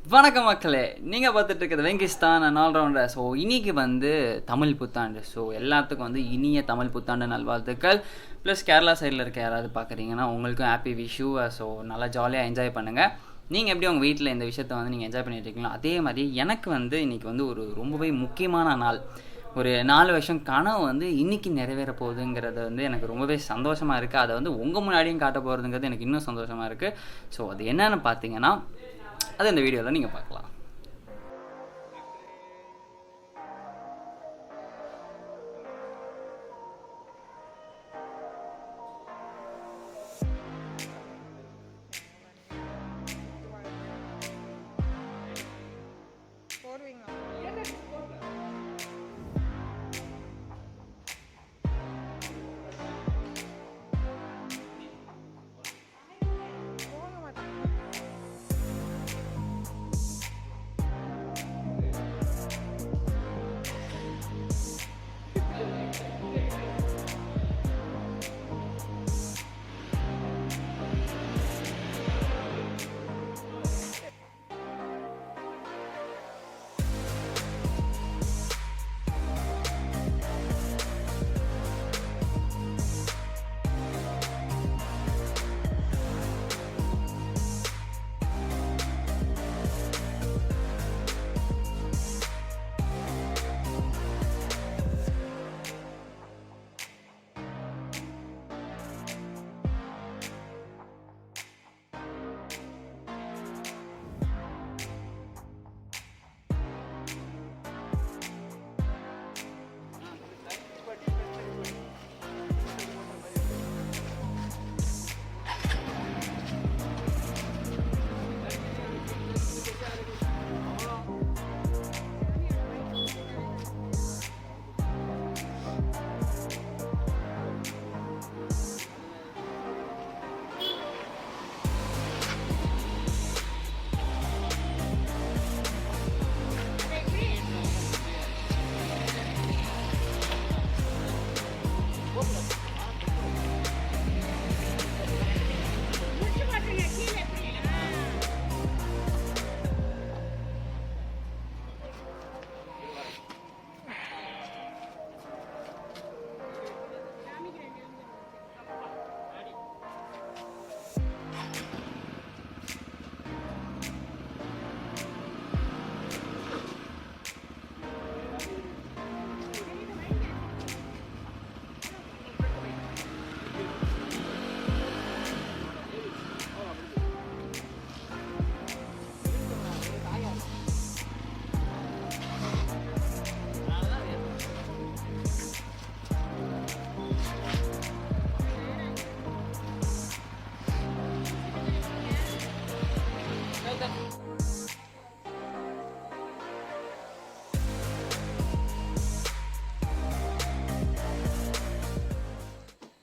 வணக்கம் மக்களே, நீங்கள் பார்த்துட்டு இருக்கிறது வெங்கிஸ்தான் அண்ட் ஆல்ரவுண்டர். ஸோ இன்றைக்கி வந்து தமிழ் புத்தாண்டு. ஸோ எல்லாத்துக்கும் வந்து இனிய தமிழ் புத்தாண்டு நல்வாழ்த்துக்கள். ப்ளஸ் கேரளா சைடில் இருக்க யாராவது பார்க்குறீங்கன்னா உங்களுக்கும் ஹாப்பி விஷு. ஸோ நல்லா ஜாலியாக என்ஜாய் பண்ணுங்கள். நீங்கள் எப்படி உங்கள் வீட்டில் இந்த விஷயத்தை வந்து நீங்கள் என்ஜாய் பண்ணிட்டு இருக்கீங்களோ அதே மாதிரி எனக்கு வந்து இன்றைக்கி வந்து ஒரு ரொம்பவே முக்கியமான நாள். ஒரு 4 வருஷம் கனவு வந்து இன்றைக்கி நிறைவேற போகுதுங்கிறது வந்து எனக்கு ரொம்பவே சந்தோஷமாக இருக்குது. அதை வந்து உங்கள் முன்னாடியும் காட்ட போகிறதுங்கிறது எனக்கு இன்னும் சந்தோஷமாக இருக்குது. ஸோ அது என்னென்னு பார்த்தீங்கன்னா அது இந்த வீடியோவில் நீங்கள் பார்க்கலாம்.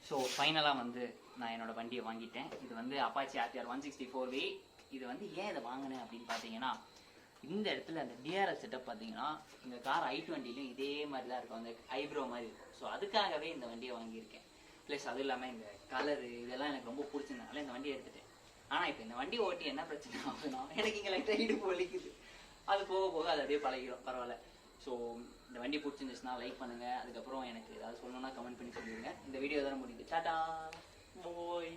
ஸோ ஃபைனலாக வந்து நான் என்னோடய வண்டியை வாங்கிட்டேன். இது வந்து அப்பாச்சி RTR 164V. இது வந்து ஏன் இதை வாங்கினேன் அப்படின்னு பார்த்தீங்கன்னா, இந்த இடத்துல அந்த டிஆர்எஸ் செட்டப் பார்த்தீங்கன்னா இந்த கார் i20லையும் இதே மாதிரி தான் இருக்கும், அந்த ஐப்ரோ மாதிரி இருக்கும். ஸோ அதுக்காகவே இந்த வண்டியை வாங்கியிருக்கேன். ப்ளஸ் அதுவும் இல்லாமல் இந்த கலரு இதெல்லாம் எனக்கு ரொம்ப பிடிச்சிருந்தனால இந்த வண்டியை எடுத்துட்டேன். ஆனால் இப்போ இந்த வண்டி ஓட்டி என்ன பிரச்சனை ஆகுதுன்னா, எனக்கு இங்கே லைட்டாக இடுப்பு வலிக்குது. அது போக போக அது அப்படியே பழகிடும், பரவாயில்ல. ஸோ இந்த வண்டி பிடிச்சிருந்துச்சுன்னா லைக் பண்ணுங்கள். அதுக்கப்புறம் எனக்கு ஏதாவது சொல்லணும்னா கமெண்ட் பண்ணி சொல்லிடுங்க. இந்த வீடியோ தானே முடியுது. டாடா, பாய்.